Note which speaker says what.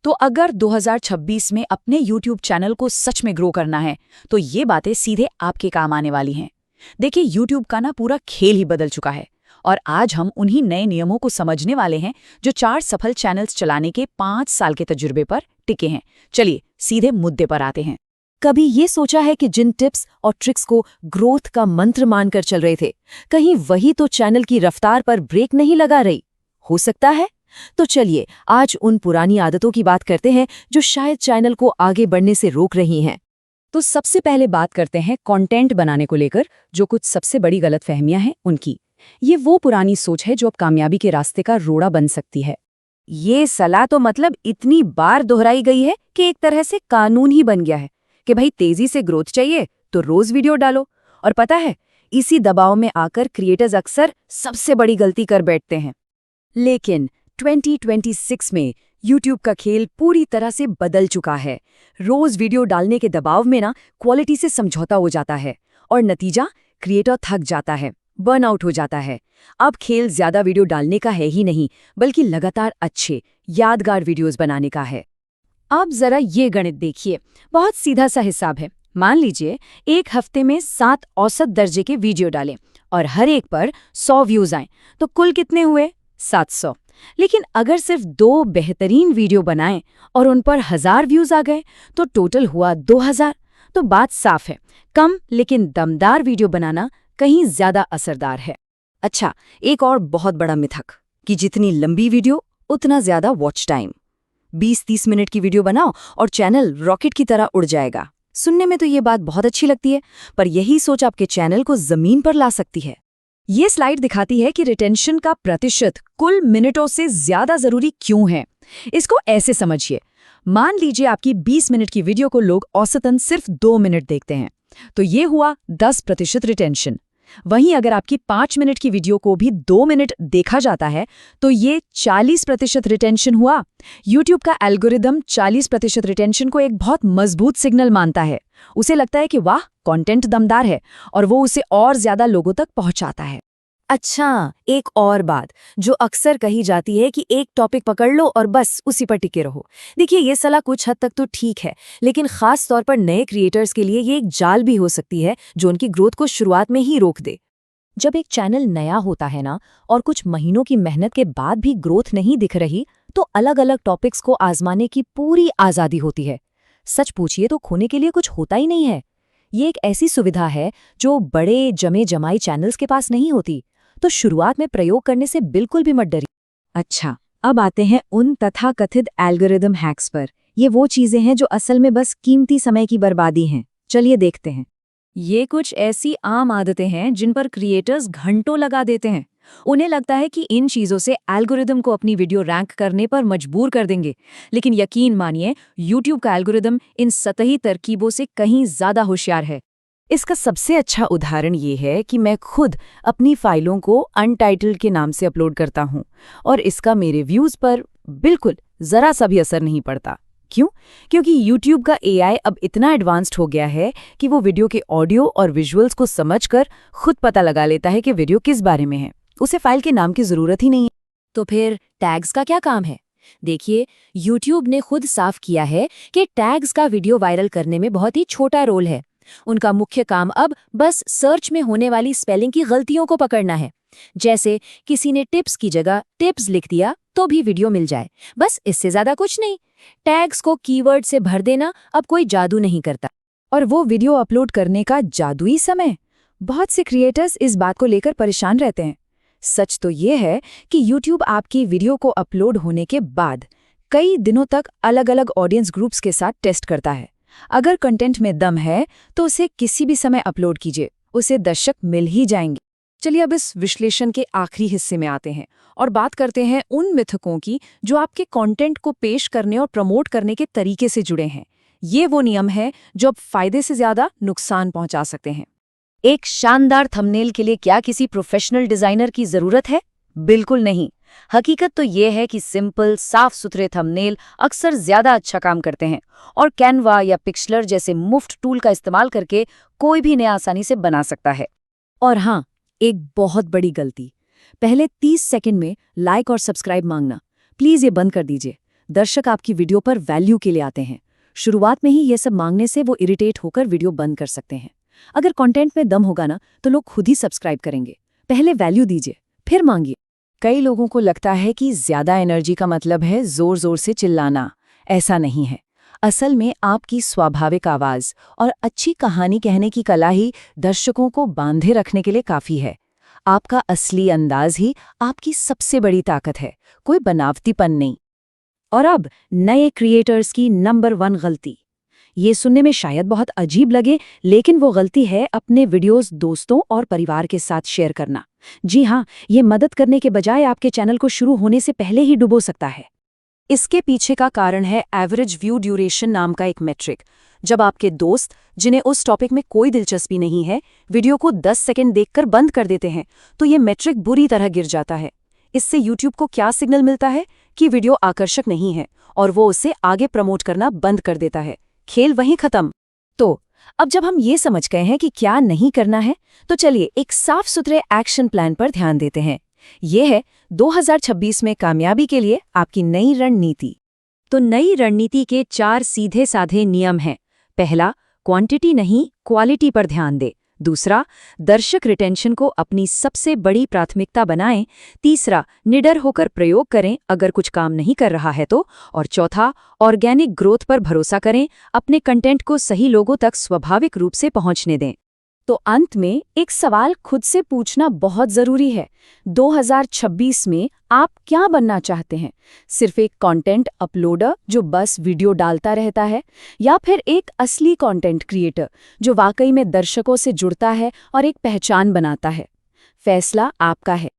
Speaker 1: तो अगर 2026 में अपने YouTube चैनल को सच में ग्रो करना है तो ये बातें सीधे आपके काम आने वाली हैं। देखिए, YouTube का ना पूरा खेल ही बदल चुका है और आज हम उन्हीं नए नियमों को समझने वाले हैं जो 4 सफल चैनल्स चलाने के 5 साल के तजुर्बे पर टिके हैं। चलिए सीधे मुद्दे पर आते हैं।
Speaker 2: कभी ये सोचा है कि जिन टिप्स और ट्रिक्स को ग्रोथ का मंत्र मानकर चल रहे थे, कहीं वही तो चैनल की रफ्तार पर ब्रेक नहीं लगा रही? हो सकता है। तो चलिए आज उन पुरानी आदतों की बात करते हैं जो शायद चैनल को आगे बढ़ने से रोक रही हैं।
Speaker 1: तो सबसे पहले बात करते हैं कंटेंट बनाने को लेकर जो कुछ सबसे बड़ी गलतफहमियां हैं उनकी। ये वो पुरानी सोच है जो अब कामयाबी के रास्ते का रोड़ा बन सकती है।
Speaker 2: ये सलाह तो मतलब इतनी बार दोहराई गई है कि एक तरह से कानून ही बन गया है कि भाई तेजी से ग्रोथ चाहिए तो रोज वीडियो डालो। और पता है, इसी दबाव में आकर क्रिएटर्स अक्सर सबसे बड़ी गलती कर बैठते हैं।
Speaker 1: लेकिन 2026 में YouTube का खेल पूरी तरह से बदल चुका है। रोज वीडियो डालने के दबाव में ना क्वालिटी से समझौता हो जाता है और नतीजा क्रिएटर थक जाता है, बर्नआउट हो जाता है। अब खेल ज्यादा वीडियो डालने का है ही नहीं, बल्कि लगातार अच्छे यादगार वीडियोस बनाने का है। अब जरा ये गणित देखिए, बहुत सीधा सा हिसाब है। मान लीजिए एक हफ्ते में 7 औसत दर्जे के वीडियो डालें और हर एक पर 100 व्यूज आएं, तो कुल कितने हुए? 700। लेकिन अगर सिर्फ 2 बेहतरीन वीडियो बनाएं और उन पर 1000 व्यूज आ गए तो टोटल हुआ 2000। तो बात साफ है, कम लेकिन दमदार वीडियो बनाना कहीं ज्यादा असरदार है।
Speaker 2: अच्छा, एक और बहुत बड़ा मिथक कि जितनी लंबी वीडियो उतना ज्यादा वॉच टाइम। 20-30 मिनट की वीडियो बनाओ और चैनल रॉकेट की तरह उड़ जाएगा। सुनने में तो ये बात बहुत अच्छी लगती है, पर यही सोच आपके चैनल को जमीन पर ला सकती है।
Speaker 1: ये स्लाइड दिखाती है कि रिटेंशन का प्रतिशत कुल मिनटों से ज्यादा जरूरी क्यों है। इसको ऐसे समझिए, मान लीजिए आपकी 20 मिनट की वीडियो को लोग औसतन सिर्फ 2 मिनट देखते हैं, तो ये हुआ 10% रिटेंशन। वहीं अगर आपकी 5 मिनट की वीडियो को भी 2 मिनट देखा जाता है तो ये 40% रिटेंशन हुआ। YouTube का एल्गोरिदम 40% रिटेंशन को एक बहुत मजबूत सिग्नल मानता है। उसे लगता है कि वाह, कंटेंट दमदार है और वो उसे और ज्यादा लोगों तक पहुंचाता है।
Speaker 2: अच्छा, एक और बात जो अक्सर कही जाती है कि एक टॉपिक पकड़ लो और बस उसी पर टिके रहो। देखिए, ये सलाह कुछ हद तक तो ठीक है, लेकिन खास तौर पर नए क्रिएटर्स के लिए ये एक जाल भी हो सकती है जो उनकी ग्रोथ को शुरुआत में ही रोक दे। जब एक चैनल नया होता है ना, और कुछ महीनों की मेहनत के बाद भी ग्रोथ नहीं दिख रही, तो अलग अलग टॉपिक्स को आजमाने की पूरी आज़ादी होती है। सच पूछिए तो खोने के लिए कुछ होता ही नहीं है। ये एक ऐसी सुविधा है जो बड़े जमे जमाई चैनल्स के पास नहीं होती। तो शुरुआत में प्रयोग करने से बिल्कुल भी मत डरिए।
Speaker 1: अच्छा, अब आते हैं उन तथाकथित एल्गोरिदम हैक्स पर। ये वो चीजें हैं जो असल में बस कीमती समय की बर्बादी हैं। चलिए देखते हैं। ये कुछ ऐसी आम आदतें हैं जिन पर क्रिएटर्स घंटों लगा देते हैं। उन्हें लगता है कि इन चीजों से एल्गोरिदम को अपनी वीडियो रैंक करने पर मजबूर कर देंगे, लेकिन यकीन मानिए YouTube का एल्गोरिदम इन सतही तरकीबों से कहीं ज्यादा होशियार है।
Speaker 2: इसका सबसे अच्छा उदाहरण ये है कि मैं खुद अपनी फाइलों को अनटाइटल्ड के नाम से अपलोड करता हूँ और इसका मेरे व्यूज़ पर बिल्कुल ज़रा सा भी असर नहीं पड़ता। क्यों? क्योंकि YouTube का AI अब इतना एडवांस्ड हो गया है कि वो वीडियो के ऑडियो और विजुअल्स को समझकर खुद पता लगा लेता है कि वीडियो किस बारे में है। उसे फाइल के नाम की ज़रूरत ही नहीं है।
Speaker 1: तो फिर टैग्स का क्या काम है? देखिए, YouTube ने खुद साफ किया है कि टैग्स का वीडियो वायरल करने में बहुत ही छोटा रोल है। उनका मुख्य काम अब बस सर्च में होने वाली स्पेलिंग की गलतियों को पकड़ना है। जैसे किसी ने टिप्स की जगह टिप्स लिख दिया तो भी वीडियो मिल जाए, बस इससे ज्यादा कुछ नहीं। टैग्स को कीवर्ड से भर देना अब कोई जादू नहीं करता। और वो वीडियो अपलोड करने का जादुई समय, बहुत से क्रिएटर्स इस बात को लेकर परेशान रहते हैं। सच तो ये है कि YouTube आपकी वीडियो को अपलोड होने के बाद कई दिनों तक अलग अलग ऑडियंस ग्रुप्स के साथ टेस्ट करता है। अगर कंटेंट में दम है तो उसे किसी भी समय अपलोड कीजिए, उसे दर्शक मिल ही जाएंगे। चलिए अब इस विश्लेषण के आखिरी हिस्से में आते हैं और बात करते हैं उन मिथकों की जो आपके कंटेंट को पेश करने और प्रमोट करने के तरीके से जुड़े हैं। ये वो नियम है जो अब फायदे से ज्यादा नुकसान पहुंचा सकते हैं।
Speaker 2: एक शानदार थंबनेल के लिए क्या किसी प्रोफेशनल डिजाइनर की जरूरत है? बिल्कुल नहीं। हकीकत तो ये है कि सिंपल, साफ सुथरे थंबनेल अक्सर ज्यादा अच्छा काम करते हैं और कैनवा या पिक्सलर जैसे मुफ्त टूल का इस्तेमाल करके कोई भी इन्हें आसानी से बना सकता है।
Speaker 1: और हाँ, एक बहुत बड़ी गलती, पहले 30 सेकंड में लाइक और सब्सक्राइब मांगना। प्लीज ये बंद कर दीजिए।
Speaker 2: दर्शक आपकी वीडियो पर वैल्यू के लिए आते हैं। शुरुआत में ही ये सब मांगने से वो इरिटेट होकर वीडियो बंद कर सकते हैं। अगर कंटेंट में दम होगा ना तो लोग खुद ही सब्सक्राइब करेंगे। पहले वैल्यू दीजिए, फिर मांगिए। कई लोगों को लगता है कि ज्यादा एनर्जी का मतलब है जोर जोर से चिल्लाना। ऐसा नहीं है। असल में आपकी स्वाभाविक आवाज और अच्छी कहानी कहने की कला ही दर्शकों को बांधे रखने के लिए काफी है। आपका असली अंदाज ही आपकी सबसे बड़ी ताकत है, कोई बनावटीपन नहीं। और अब नए क्रिएटर्स की नंबर 1 गलती। ये सुनने में शायद बहुत अजीब लगे, लेकिन वो गलती है अपने वीडियोस दोस्तों और परिवार के साथ शेयर करना। जी हाँ, ये मदद करने के बजाय आपके चैनल को शुरू होने से पहले ही डुबो सकता है। इसके पीछे का कारण है एवरेज व्यू ड्यूरेशन नाम का एक मेट्रिक। जब आपके दोस्त, जिन्हें उस टॉपिक में कोई दिलचस्पी नहीं है, वीडियो को 10 सेकंड देखकर बंद कर देते हैं, तो ये मेट्रिक बुरी तरह गिर जाता है। इससे यूट्यूब को क्या सिग्नल मिलता है कि वीडियो आकर्षक नहीं है, और वो उसे आगे प्रमोट करना बंद कर देता है। खेल वहीं खत्म। तो अब जब हम ये समझ गए हैं कि क्या नहीं करना है, तो चलिए एक साफ सुथरे एक्शन प्लान पर ध्यान देते हैं। ये है 2026 में कामयाबी के लिए आपकी नई रणनीति।
Speaker 1: तो नई रणनीति के 4 सीधे साधे नियम हैं। पहला, क्वांटिटी नहीं क्वालिटी पर ध्यान दे। दूसरा, दर्शक रिटेंशन को अपनी सबसे बड़ी प्राथमिकता बनाएं। तीसरा, निडर होकर प्रयोग करें अगर कुछ काम नहीं कर रहा है तो। और चौथा, ऑर्गेनिक ग्रोथ पर भरोसा करें, अपने कंटेंट को सही लोगों तक स्वाभाविक रूप से पहुंचने दें।
Speaker 2: तो अंत में एक सवाल खुद से पूछना बहुत जरूरी है। 2026 में आप क्या बनना चाहते हैं? सिर्फ एक कंटेंट अपलोडर जो बस वीडियो डालता रहता है, या फिर एक असली कंटेंट क्रिएटर जो वाकई में दर्शकों से जुड़ता है और एक पहचान बनाता है? फैसला आपका है।